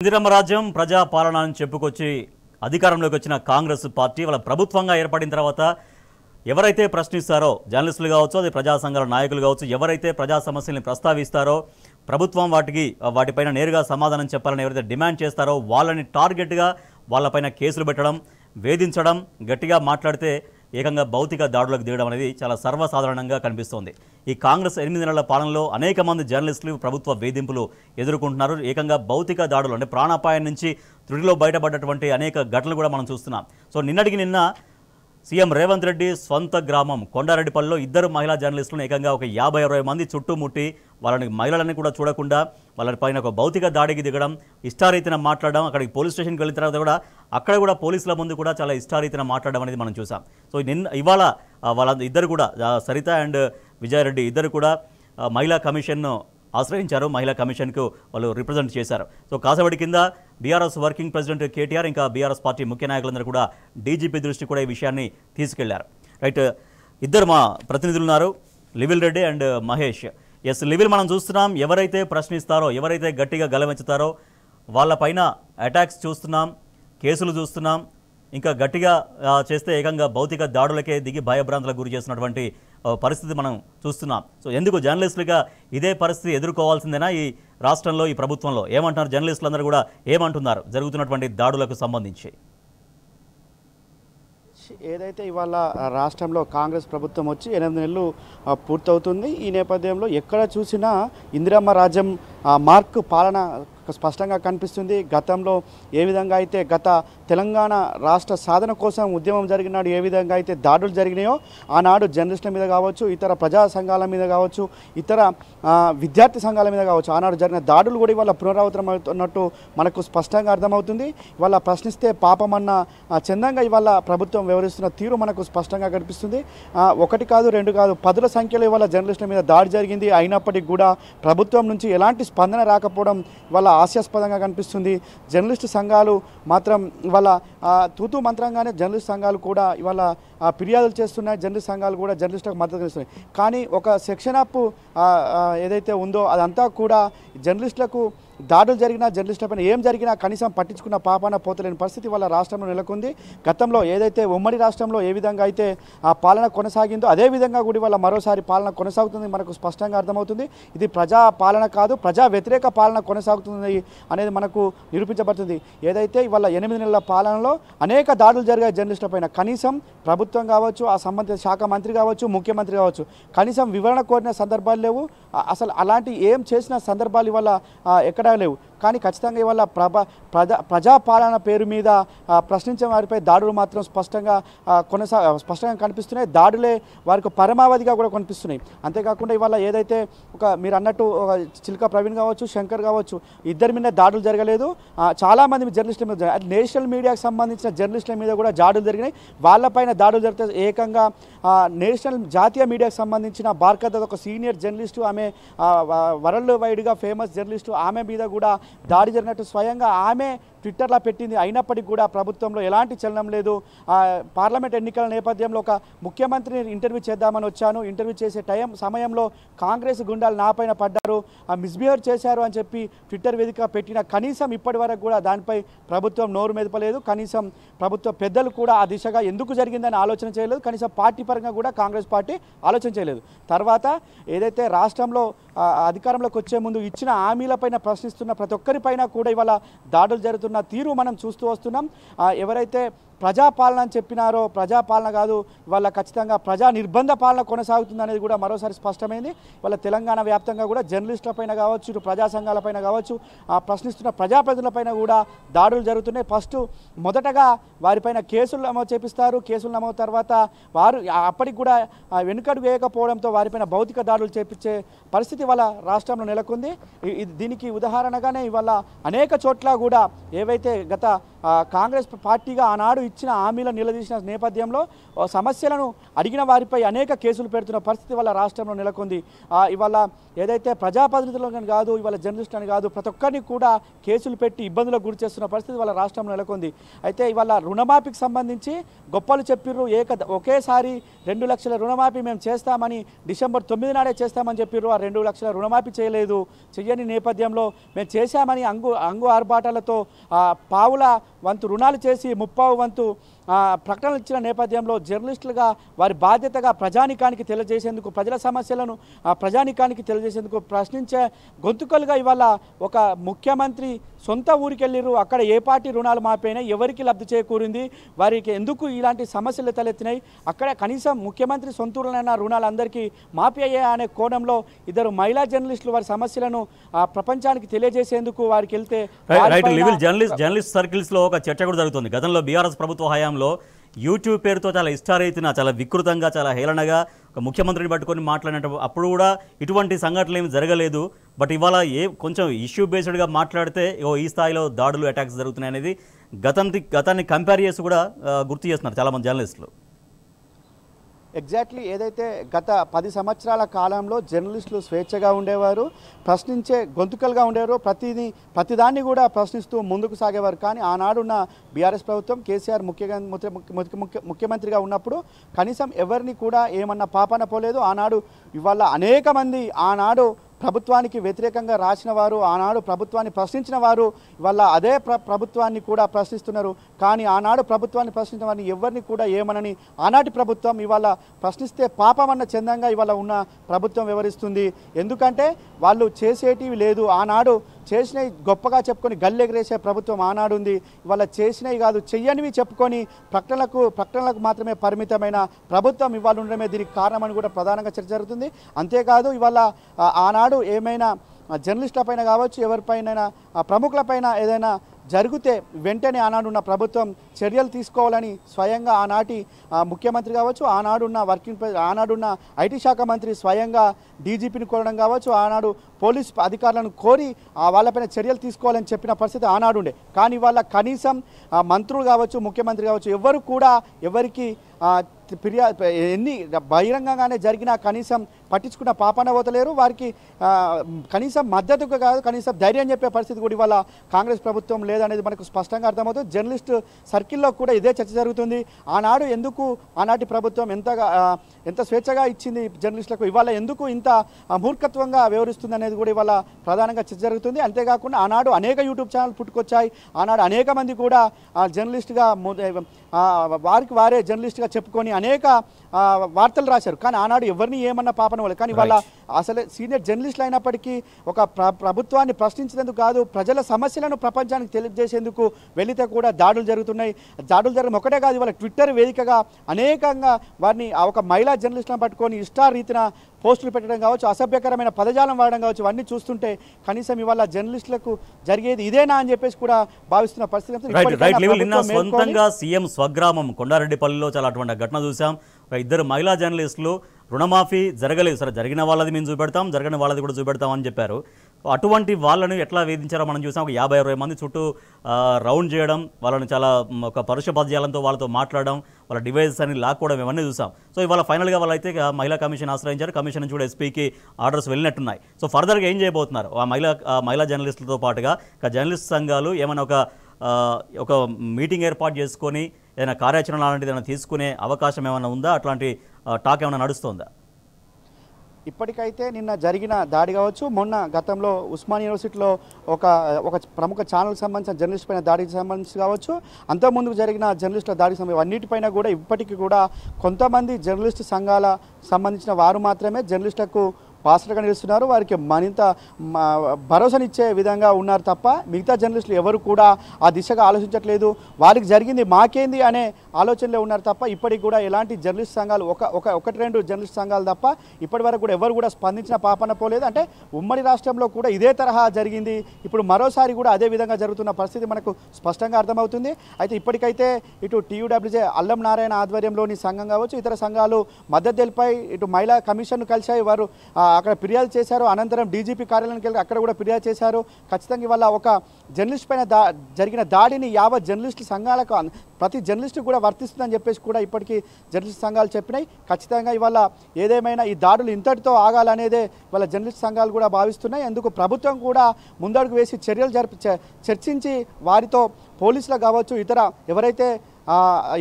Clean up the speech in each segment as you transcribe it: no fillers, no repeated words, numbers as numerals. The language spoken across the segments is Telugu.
ఇందిరమ్మ రాజ్యం ప్రజా పాలన అని చెప్పుకొచ్చి అధికారంలోకి వచ్చిన కాంగ్రెస్ పార్టీ వాళ్ళ ప్రభుత్వంగా ఏర్పడిన తర్వాత ఎవరైతే ప్రశ్నిస్తారో జర్నలిస్టులు కావచ్చు, అది ప్రజా సంఘాల నాయకులు కావచ్చు, ఎవరైతే ప్రజా సమస్యల్ని ప్రస్తావిస్తారో ప్రభుత్వం వాటిపైన నేరుగా సమాధానం చెప్పాలని ఎవరైతే డిమాండ్ చేస్తారో వాళ్ళని టార్గెట్గా వాళ్ళపైన కేసులు పెట్టడం, వేధించడం, గట్టిగా మాట్లాడితే ఏకంగా భౌతిక దాడులకు దిగడం అనేది చాలా సర్వసాధారణంగా కనిపిస్తోంది. ఈ కాంగ్రెస్ 8 నెలల పాలనలో అనేక మంది జర్నలిస్టులు ప్రభుత్వ వేధింపులు ఎదుర్కొంటున్నారు. ఏకంగా భౌతిక దాడులు అంటే ప్రాణాపాయం నుంచి త్రుటిలో బయటపడ్డటువంటి అనేక ఘటనలు కూడా మనం చూస్తున్నాం. సో నిన్నటికి నిన్న సీఎం రేవంత్ రెడ్డి సొంత గ్రామం కొండారెడ్డిపల్లిలో 2 మహిళా జర్నలిస్టులను ఏకంగా ఒక 50-60 మంది చుట్టుముట్టి వాళ్ళని మహిళలని కూడా చూడకుండా వాళ్ళపైన ఒక భౌతిక దాడికి దిగడం, ఇష్టారీతిన మాట్లాడడం, అక్కడికి పోలీస్ స్టేషన్కి వెళ్ళిన తర్వాత కూడా అక్కడ కూడా పోలీసుల ముందు కూడా చాలా ఇష్టారీతిన మాట్లాడడం అనేది మనం చూసాం. సో ఇవాళ వాళ్ళ ఇద్దరు కూడా సరిత అండ్ విజయారెడ్డి ఇద్దరు కూడా మహిళా కమిషన్ను ఆశ్రయించారు. మహిళా కమిషన్కు వాళ్ళు రిప్రజెంట్ చేశారు. సో కాసేపటి కింద బీఆర్ఎస్ వర్కింగ్ ప్రెసిడెంట్ కేటీఆర్ ఇంకా బీఆర్ఎస్ పార్టీ ముఖ్య నాయకులందరూ కూడా డీజీపీ దృష్టి కూడా ఈ విషయాన్ని తీసుకెళ్లారు. రైట్, ఇద్దరు మా ప్రతినిధులు ఉన్నారు, లివిల్ రెడ్డి అండ్ మహేష్. ఎస్ లివిల్, మనం చూస్తున్నాం ఎవరైతే ప్రశ్నిస్తారో, ఎవరైతే గట్టిగా గలమెత్తుతారో వాళ్ళపైన అటాక్స్ చూస్తున్నాం, కేసులు చూస్తున్నాం, ఇంకా గట్టిగా చేస్తే ఏకంగా భౌతిక దాడులకే దిగి భయభ్రాంతులకు గురి చేస్తున్నటువంటి పరిస్థితి మనం చూస్తున్నాం. సో ఎందుకు జర్నలిస్టులుగా ఇదే పరిస్థితి ఎదుర్కోవాల్సిందేనా ఈ రాష్ట్రంలో, ఈ ప్రభుత్వంలో? ఏమంటున్నారు జర్నలిస్టులందరూ కూడా, ఏమంటున్నారు జరుగుతున్నటువంటి దాడులకు సంబంధించి? ఏదైతే ఇవాళ రాష్ట్రంలో కాంగ్రెస్ ప్రభుత్వం వచ్చి 8 నెలలు పూర్తవుతుంది. ఈ నేపథ్యంలో ఎక్కడ చూసినా ఇందిరమ్మ రాజ్యం మార్క్ పాలన స్పష్టంగా కనిపిస్తుంది. గతంలో ఏ విధంగా అయితే గత తెలంగాణ రాష్ట్ర సాధన కోసం ఉద్యమం జరిగినాడు ఏ విధంగా అయితే దాడులు జరిగినాయో ఆనాడు జర్నలిస్టుల మీద కావచ్చు, ఇతర ప్రజా సంఘాల మీద కావచ్చు, ఇతర విద్యార్థి సంఘాల మీద కావచ్చు, ఆనాడు జరిగిన దాడులు కూడా ఇవాళ పునరావృతం అవుతున్నట్టు మనకు స్పష్టంగా అర్థమవుతుంది. ఇవాళ ప్రశ్నిస్తే పాపమన్న చందంగా ఇవాళ ప్రభుత్వం వ్యవహరిస్తున్న తీరు మనకు స్పష్టంగా కనిపిస్తుంది. 1 కాదు 2 కాదు 10ల సంఖ్యలో ఇవాళ జర్నలిస్టుల మీద దాడి జరిగింది. అయినప్పటికీ కూడా ప్రభుత్వం నుంచి ఎలాంటి స్పందన రాకపోవడం ఇవాళ హాస్యాస్పదంగా కనిపిస్తుంది. జర్నలిస్టు సంఘాలు మాత్రం ఇవాళ తూతూ మంత్రంగానే జర్నలిస్ట్ సంఘాలు కూడా ఇవాళ ఫిర్యాదులు చేస్తున్నాయి. జర్నలిస్ట్ సంఘాలు కూడా జర్నలిస్టులకు మద్దతు ఇస్తున్నాయి. కానీ ఒక సెక్షన్ ఆఫ్ ఏదైతే ఉందో అదంతా కూడా జర్నలిస్టులకు దాడులు జరిగినా, జర్నలిస్టులపైన ఏం జరిగినా కనీసం పట్టించుకున్న పాపాన పోతలేని పరిస్థితి వాళ్ళ రాష్ట్రంలో నెలకొంది. గతంలో ఏదైతే ఉమ్మడి రాష్ట్రంలో ఏ విధంగా అయితే ఆ పాలన కొనసాగిందో అదే విధంగా కూడా ఇవాళ మరోసారి పాలన కొనసాగుతుంది మనకు స్పష్టంగా అర్థమవుతుంది. ఇది ప్రజా పాలన కాదు, ప్రజా వ్యతిరేక పాలన కొనసాగుతుంది అనేది మనకు నిరూపించబడుతుంది. ఏదైతే ఇవాళ 8 నెలల పాలనలో అనేక దాడులు జరిగాయి జర్నలిస్టులపైన. కనీసం ప్రభుత్వం కావచ్చు, ఆ సంబంధిత శాఖ మంత్రి కావచ్చు, ముఖ్యమంత్రి కావచ్చు, కనీసం వివరణ కోరిన సందర్భాలు లేవు. అసలు అలాంటి ఏం చేసిన సందర్భాలు ఇవాళ ఎక్కడా లేవు. కానీ ఖచ్చితంగా ఇవాళ ప్రజాపాలన పేరు మీద ప్రశ్నించే వారిపై దాడులు మాత్రం స్పష్టంగా కనిపిస్తున్నాయి. దాడులే వారికి పరమావధిగా కూడా కనిపిస్తున్నాయి. అంతేకాకుండా ఇవాళ ఏదైతే మీరు అన్నట్టు చిల్కా ప్రవీణ్ కావచ్చు, శంకర్ కావచ్చు, ఇద్దరి మీద దాడులు జరగలేదు. చాలామంది జర్నలిస్టుల మీద, నేషనల్ మీడియాకు సంబంధించిన జర్నలిస్టుల మీద కూడా దాడులు జరిగినాయి. వాళ్ళపైన దాడులు జరిగితే ఏకంగా జాతీయ మీడియాకు సంబంధించిన బార్కర్ ఒక సీనియర్ జర్నలిస్టు, ఆమె వరల్డ్ వైడ్గా ఫేమస్ జర్నలిస్టు, ఆమె మీద కూడా దాడి జరిగినట్టు స్వయంగా ఆమె ట్విట్టర్లో పెట్టింది. అయినప్పటికీ కూడా ప్రభుత్వంలో ఎలాంటి చలనం లేదు. పార్లమెంట్ ఎన్నికల నేపథ్యంలో ఒక ముఖ్యమంత్రిని ఇంటర్వ్యూ చేద్దామని వచ్చాను, ఇంటర్వ్యూ చేసే సమయంలో కాంగ్రెస్ గుండాలు నా పైన పడ్డారు, మిస్బిహేవ్ చేశారు అని చెప్పి ట్విట్టర్ వేదిక పెట్టిన కనీసం ఇప్పటి వరకు కూడా దానిపై ప్రభుత్వం నోరు మెదపలేదు. కనీసం ప్రభుత్వ పెద్దలు కూడా ఆ దిశగా ఎందుకు జరిగిందని ఆలోచన చేయలేదు. కనీసం పార్టీ పరంగా కూడా కాంగ్రెస్ పార్టీ ఆలోచన చేయలేదు. తర్వాత ఏదైతే రాష్ట్రంలో అధికారంలోకి వచ్చే ముందు ఇచ్చిన హామీలపైన ప్రశ్నిస్తున్న ప్రతి ఒక్కరిపైన కూడా ఇవాళ దాడులు జరుగుతున్న తీరు మనం చూస్తూ వస్తున్నాం. ఎవరైతే ప్రజాపాలన అని చెప్పినారో ప్రజాపాలన కాదు, ఇవాళ ఖచ్చితంగా ప్రజా నిర్బంధ పాలన కొనసాగుతుంది అనేది కూడా మరోసారి స్పష్టమైంది. ఇవాళ తెలంగాణ వ్యాప్తంగా కూడా జర్నలిస్టులపైన కావచ్చు, ఇటు ప్రజా సంఘాలపైన కావచ్చు, ప్రశ్నిస్తున్న ప్రజాప్రతినిధులపైన కూడా దాడులు జరుగుతున్నాయి. మొదటగా వారిపైన కేసులు నమోదు చేపిస్తారు. కేసులు నమోదు తర్వాత వారు అప్పటికి కూడా వెనుకడుగు వేయకపోవడంతో వారిపైన భౌతిక దాడులు చేపించే పరిస్థితి ఇవాళ రాష్ట్రంలో నెలకొంది. దీనికి ఉదాహరణగానే ఇవాళ అనేక చోట్ల కూడా ఏవైతే గత కాంగ్రెస్ పార్టీగా ఆనాడు ఇచ్చిన హామీలను నిలదీసిన నేపథ్యంలో సమస్యలను అడిగిన వారిపై అనేక కేసులు పెడుతున్న పరిస్థితి వల్ల రాష్ట్రంలో నెలకొంది. ఇవాళ ఏదైతే ప్రజాప్రతినిధులను కాదు, ఇవాళ జర్నలిస్టులను కాదు, ప్రతి ఒక్కరిని కూడా కేసులు పెట్టి ఇబ్బందులకు గురి చేస్తున్న పరిస్థితి వాళ్ళ రాష్ట్రంలో నెలకొంది. అయితే ఇవాళ రుణమాఫీకి సంబంధించి గొప్పలు చెప్పిర్రు. ఒకేసారి 2 లక్షల రుణమాఫీ మేము చేస్తామని డిసెంబర్ 9 నాడే చేస్తామని చెప్పిర్రు. ఆ 2 లక్షల రుణమాఫీ చేయలేదు. చెయ్యని నేపథ్యంలో మేము చేశామని అంగు ఆర్భాటాలతో పావుల వంతు రుణాలు చేసి 30 వంతు ప్రకటనలు ఇచ్చిన నేపథ్యంలో జర్నలిస్టులుగా వారి బాధ్యతగా ప్రజానికానికి తెలియజేసేందుకు, ప్రజల సమస్యలను ప్రజానికానికి తెలియజేసేందుకు ప్రశ్నించే గొంతుకలుగా ఇవాళ ఒక ముఖ్యమంత్రి సొంత ఊరికి వెళ్ళిరు. అక్కడ ఏ పార్టీ రుణాలు మాపైనాయి, ఎవరికి లబ్ధి చేకూరింది, వారికి ఎందుకు ఇలాంటి సమస్యలు తలెత్తినాయి, అక్కడ కనీసం ముఖ్యమంత్రి సొంతూరులైన రుణాలు అందరికీ మాఫీ అయ్యాయి అనే కోణంలో ఇద్దరు మహిళా జర్నలిస్టులు వారి సమస్యలను ప్రపంచానికి తెలియజేసేందుకు వారికి వెళ్తే జర్నలిస్ట్ సర్కిల్స్ లో ఒక చర్చ కూడా జరుగుతుంది. గతంలో బీఆర్ఎస్ ప్రభుత్వ హయాంలో యూట్యూబ్ పేరుతో చాలా ఇష్టారీతిన, చాలా వికృతంగా, చాలా హేళనగా ఒక ముఖ్యమంత్రిని పట్టుకొని మాట్లాడినప్పుడు అప్పుడు కూడా ఇటువంటి సంఘటనలు ఏమి జరగలేదు. బట్ ఇవాళ కొంచెం ఇష్యూ బేస్డ్గా మాట్లాడితే ఈ స్థాయిలో దాడులు, అటాక్స్ జరుగుతున్నాయి అనేది గతాన్ని కంపేర్ చేసి కూడా గుర్తు చేస్తున్నారు చాలామంది జర్నలిస్టులు. ఎగ్జాక్ట్లీ ఏదైతే గత 10 సంవత్సరాల కాలంలో జర్నలిస్టులు స్వేచ్ఛగా ఉండేవారు, ప్రశ్నించే గొంతుకలుగా ఉండేవారు, ప్రతిదాన్ని కూడా ప్రశ్నిస్తూ ముందుకు సాగేవారు. కానీ ఆనాడున్న బీఆర్ఎస్ ప్రభుత్వం కేసీఆర్ ముఖ్యమంత్రిగా ఉన్నప్పుడు కనీసం ఎవరిని కూడా ఏమన్నా పాపన పోలేదు. ఆనాడు ఇవాళ అనేక మంది ఆనాడు ప్రభుత్వానికి వ్యతిరేకంగా రాసిన వారు, ఆనాడు ప్రభుత్వాన్ని ప్రశ్నించిన వారు ఇవాళ అదే ప్రభుత్వాన్ని కూడా ప్రశ్నిస్తున్నారు. కానీ ఆనాడు ప్రభుత్వాన్ని ప్రశ్నించిన వారిని ఎవరిని కూడా ఏమనని ఆనాటి ప్రభుత్వం ఇవాళ ప్రశ్నిస్తే పాపమన్న చందంగా ఇవాళ ఉన్న ప్రభుత్వం వివరిస్తుంది. ఎందుకంటే వాళ్ళు చేసేటివి లేదు. ఆనాడు చేసినవి గొప్పగా చెప్పుకొని గల్లెగరేసే ప్రభుత్వం ఆనాడు ఉంది. ఇవాళ చేసినవి కాదు, చెయ్యనివి చెప్పుకొని ప్రకటనలకు మాత్రమే పరిమితమైన ప్రభుత్వం ఇవాళ ఉండడమే దీనికి కారణమని కూడా ప్రధానంగా చర్చ జరుగుతుంది. అంతేకాదు ఇవాళ ఆనాడు ఏమైనా జర్నలిస్టులపైన కావచ్చు, ఎవరిపైన ప్రముఖులపైన ఏదైనా జరిగితే వెంటనే ఆనాడున్న ప్రభుత్వం చర్యలు తీసుకోవాలని స్వయంగా ఆనాటి ముఖ్యమంత్రి కావచ్చు, ఆనాడున్న ఐటీ శాఖ మంత్రి స్వయంగా డీజీపీని కోరడం కావచ్చు, ఆనాడు పోలీస్ అధికారులను కోరి వాళ్ళపైన చర్యలు తీసుకోవాలని చెప్పిన పరిస్థితి ఆనాడు ఉండే. కానీ వాళ్ళ కనీసం మంత్రులు కావచ్చు, ముఖ్యమంత్రి కావచ్చు, ఎవరు కూడా ఎవరికి ఎన్ని బహిరంగంగానే జరిగినా కనీసం పట్టించుకున్న పాపన పోతలేరు. వారికి కనీసం మద్దతుగా కాదు, కనీసం ధైర్యం చెప్పే పరిస్థితి కూడా ఇవాళ కాంగ్రెస్ ప్రభుత్వం లేదనేది మనకు స్పష్టంగా అర్థమవుతుంది. జర్నలిస్ట్ సర్కిల్లో కూడా ఇదే చర్చ జరుగుతుంది. ఆనాడు ఎందుకు ఆనాటి ప్రభుత్వం ఎంత స్వేచ్ఛగా ఇచ్చింది జర్నలిస్టులకు, ఇవాళ ఎందుకు ఇంత మూర్ఖత్వంగా వ్యవహరిస్తుంది అనేది కూడా ఇవాళ ప్రధానంగా చర్చ జరుగుతుంది. అంతేకాకుండా ఆనాడు అనేక యూట్యూబ్ ఛానల్ పుట్టుకొచ్చాయి. ఆనాడు అనేక మంది కూడా జర్నలిస్టుగా వారికి వారే జర్నలిస్టుగా చెప్పుకొని అనేక వార్తలు రాశారు. కానీ ఆనాడు ఎవరిని ఏమన్నా పాపన వాళ్ళు. కానీ వాళ్ళ అసలు సీనియర్ జర్నలిస్టులు అయినప్పటికీ ఒక ప్రభుత్వాన్ని ప్రశ్నించేందుకు కాదు, ప్రజల సమస్యలను ప్రపంచానికి తెలియజేసేందుకు వెళితే కూడా దాడులు జరుగుతున్నాయి. దాడులు జరగడం ఒకటే కాదు, ఇవాళ ట్విట్టర్ వేదికగా అనేకంగా వారిని ఒక మహిళా జర్నలిస్టులను పట్టుకొని ఇష్టారీతిన పోస్టులు పెట్టడం కావచ్చు, అసభ్యకరమైన పదజాలం వాడడం కావచ్చు, ఇవన్నీ చూస్తుంటే కనీసం ఇవాళ జర్నలిస్టులకు జరిగేది ఇదేనా అని చెప్పేసి కూడా భావిస్తున్న పరిస్థితి. సొంతంగా సీఎం స్వగ్రామం కొండారెడ్డిపల్లిలో చాలా అటువంటి ఘటన చూసాం. ఇద్దరు మహిళా జర్నలిస్టులు రుణమాఫీ జరగలేదు, సరే జరిగిన వాళ్ళది మేము చూపెడతాం, జరగని వాళ్ళది కూడా చూపెడతాం అని చెప్పారు. అటువంటి వాళ్ళను ఎట్లా వేధించారో మనం చూసాం. ఒక 50-60 మంది చుట్టూ రౌండ్ చేయడం, వాళ్ళని చాలా ఒక పరుష పదజాలంతో వాళ్ళతో మాట్లాడడం, వాళ్ళ డివైజెస్ అని లాక్కోవడం, ఇవన్నీ చూసాం. సో ఇవాళ ఫైనల్గా వాళ్ళైతే మహిళా కమిషన్ ఆశ్రయించారు. కమిషన్ నుంచి కూడా ఎస్పీకి ఆర్డర్స్ వెళ్ళినట్టున్నాయి. సో ఫర్దర్గా ఏం చేయబోతున్నారు ఆ మహిళా జర్నలిస్టులతో పాటుగా జర్నలిస్ట్ సంఘాలు ఏమైనా ఒక మీటింగ్ ఏర్పాటు చేసుకొని ఏదైనా కార్యాచరణ లాంటిది ఏమైనా తీసుకునే అవకాశం ఏమైనా ఉందా? అట్లాంటి టాక్ ఏమైనా నడుస్తుందా? ఇప్పటికైతే నిన్న జరిగిన దాడి కావచ్చు, మొన్న గతంలో ఉస్మాన్ యూనివర్సిటీలో ఒక ప్రముఖ ఛానల్కి సంబంధించిన జర్నలిస్ట్ పైన దాడికి సంబంధించి కావచ్చు, అంతకుముందుకు జరిగిన జర్నలిస్టుల దాడికి సంబంధించి అన్నిటిపైన కూడా ఇప్పటికీ కూడా కొంతమంది జర్నలిస్ట్ సంఘాల సంబంధించిన వారు మాత్రమే జర్నలిస్టులకు పాస్టర్గా నిలుస్తున్నారు. వారికి మరింత భరోసానిచ్చే విధంగా ఉన్నారు తప్ప మిగతా జర్నలిస్టులు ఎవరు కూడా ఆ దిశగా ఆలోచించట్లేదు. వారికి జరిగింది మాకేంది అనే ఆలోచనలో ఉన్నారు తప్ప ఇప్పటికి కూడా ఎలాంటి జర్నలిస్ట్ సంఘాలు ఒకటి రెండు జర్నలిస్ట్ సంఘాలు తప్ప ఇప్పటి వరకు కూడా ఎవరు కూడా స్పందించిన పాపన పోలేదు. అంటే ఉమ్మడి రాష్ట్రంలో కూడా ఇదే తరహా జరిగింది. ఇప్పుడు మరోసారి కూడా అదే విధంగా జరుగుతున్న పరిస్థితి మనకు స్పష్టంగా అర్థమవుతుంది. అయితే ఇప్పటికైతే ఇటు TUWJ అల్లం నారాయణ ఆధ్వర్యంలోని సంఘం కావచ్చు, ఇతర సంఘాలు మద్దతు తెలిపాయి. ఇటు మహిళా కమిషన్ను కలిశాయి. వారు అక్కడ ఫిర్యాదు చేశారు. అనంతరం డీజీపీ కార్యాలయానికి వెళ్ళి అక్కడ కూడా ఫిర్యాదు చేశారు. ఖచ్చితంగా ఇవాళ ఒక జర్నలిస్ట్ పైన జరిగిన దాడిని యావత్ జర్నలిస్టు సంఘాలకు ప్రతి జర్నలిస్టు కూడా వర్తిస్తుందని చెప్పేసి కూడా ఇప్పటికీ జర్నలిస్ట్ సంఘాలు చెప్పినాయి. ఖచ్చితంగా ఇవాళ ఏదేమైనా ఈ దాడులు ఇంతటితో ఆగాలనేదే ఇవాళ జర్నలిస్ట్ సంఘాలు కూడా భావిస్తున్నాయి. అందుకు ప్రభుత్వం కూడా ముందడుగు వేసి చర్యలు చర్చించి వారితో పోలీసులు కావచ్చు, ఇతర ఎవరైతే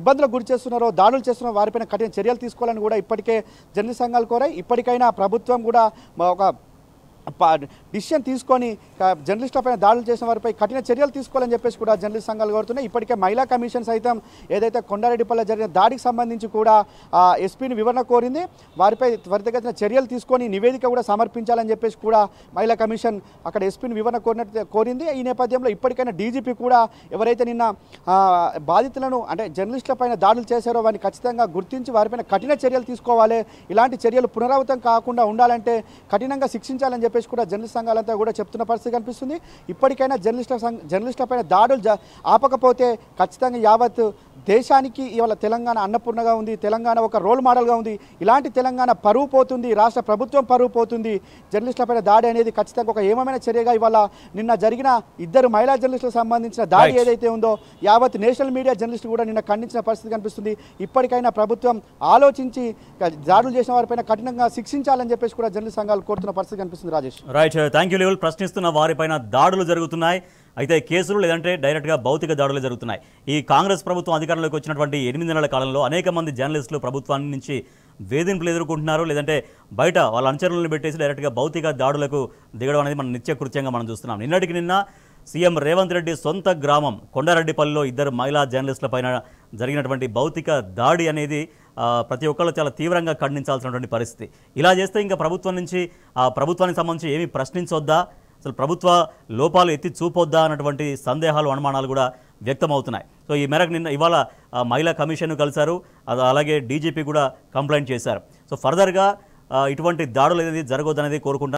ఇబ్బందులకు గురి చేస్తున్నారో, దాడులు చేస్తున్నారో వారిపైన కఠిన చర్యలు తీసుకోవాలని కూడా ఇప్పటికే జర్నలిస్ట్ సంఘాలు కోరాయి. ఇప్పటికైనా ప్రభుత్వం కూడా ఒక డిసిషన్ తీసుకొని జర్నలిస్టులపైన దాడులు చేసిన వారిపై కఠిన చర్యలు తీసుకోవాలని చెప్పేసి కూడా జర్నలిస్ట్ సంఘాలు కోరుతున్నాయి. ఇప్పటికే మహిళా కమిషన్ సైతం ఏదైతే కొండారెడ్డిపల్లి జరిగిన దాడికి సంబంధించి కూడా ఎస్పీని వివరణ కోరింది. వారిపై త్వరితగతిన చర్యలు తీసుకొని నివేదిక కూడా సమర్పించాలని చెప్పేసి కూడా మహిళా కమిషన్ అక్కడ ఎస్పీని వివరణ కోరింది. ఈ నేపథ్యంలో ఇప్పటికైనా డీజీపీ కూడా ఎవరైతే నిన్న బాధితులను అంటే జర్నలిస్టులపైన దాడులు చేశారో వారిని ఖచ్చితంగా గుర్తించి వారిపైన కఠిన చర్యలు తీసుకోవాలి. ఇలాంటి చర్యలు పునరావృతం కాకుండా ఉండాలంటే కఠినంగా శిక్షించాలని చెప్పేసి కూడా జర్నలిస్ట్ సంఘాలంతా కూడా చెప్తున్న పరిస్థితి కనిపిస్తుంది. ఇప్పటికైనా జర్నలిస్టులపైన దాడులు ఆపకపోతే ఖచ్చితంగా యావత్ దేశానికి ఇవాళ తెలంగాణ అన్నపూర్ణగా ఉంది. తెలంగాణ ఒక రోల్ మోడల్గా ఉంది. ఇలాంటి తెలంగాణ పరువు పోతుంది, రాష్ట్ర ప్రభుత్వం పరువు పోతుంది. జర్నలిస్టులపైన దాడి అనేది ఖచ్చితంగా ఒక ఏమమైన చర్యగా ఇవాళ నిన్న జరిగిన 2 మహిళా జర్నలిస్టులకు సంబంధించిన దాడి ఏదైతే ఉందో యావత్ నేషనల్ మీడియా జర్నలిస్టులు కూడా నిన్న ఖండించిన పరిస్థితి కనిపిస్తుంది. ఇప్పటికైనా ప్రభుత్వం ఆలోచించి దాడులు చేసిన వారిపైన కఠినంగా శిక్షించాలని చెప్పేసి కూడా జర్నలిస్ట్ సంఘాలు కోరుతున్న పరిస్థితి కనిపిస్తుంది. Rajesh right, thank you. Level ప్రశ్నిస్తున్న వారిపైన దాడులు జరుగుతున్నాయి. అయితే కేసులు లేదంటే డైరెక్ట్గా భౌతిక దాడులు జరుగుతున్నాయి. ఈ కాంగ్రెస్ ప్రభుత్వం అధికారంలోకి వచ్చినటువంటి 8 నెలల కాలంలో అనేక మంది జర్నలిస్టులు ప్రభుత్వాన్ని నుంచి వేధింపులు ఎదుర్కొంటున్నారు. లేదంటే బయట వాళ్ళ అనుచరులను పెట్టేసి డైరెక్ట్గా భౌతిక దాడులకు దిగడం అనేది మనం నిత్యకృత్యంగా మనం చూస్తున్నాం. నిన్నటికి నిన్న సీఎం రేవంత్ రెడ్డి సొంత గ్రామం కొండారెడ్డిపల్లిలో 2 మహిళా జర్నలిస్టుల పైన జరిగినటువంటి భౌతిక దాడి అనేది ప్రతి ఒక్కళ్ళు చాలా తీవ్రంగా ఖండించాల్సినటువంటి పరిస్థితి. ఇలా చేస్తే ఇంకా ప్రభుత్వం నుంచి ప్రభుత్వానికి సంబంధించి ఏమీ ప్రశ్నించొద్దా, అసలు ప్రభుత్వ లోపాలు ఎత్తి చూపొద్దా అన్నటువంటి సందేహాలు, అనుమానాలు కూడా వ్యక్తమవుతున్నాయి. సో ఈ మేరకు ఇవాళ మహిళా కమిషన్ను కలిశారు. అలాగే డీజీపీ కూడా కంప్లైంట్ చేశారు. సో ఫర్దర్గా ఇటువంటి దాడులు అనేది జరగొద్దనేది కోరుకుంటున్నారు.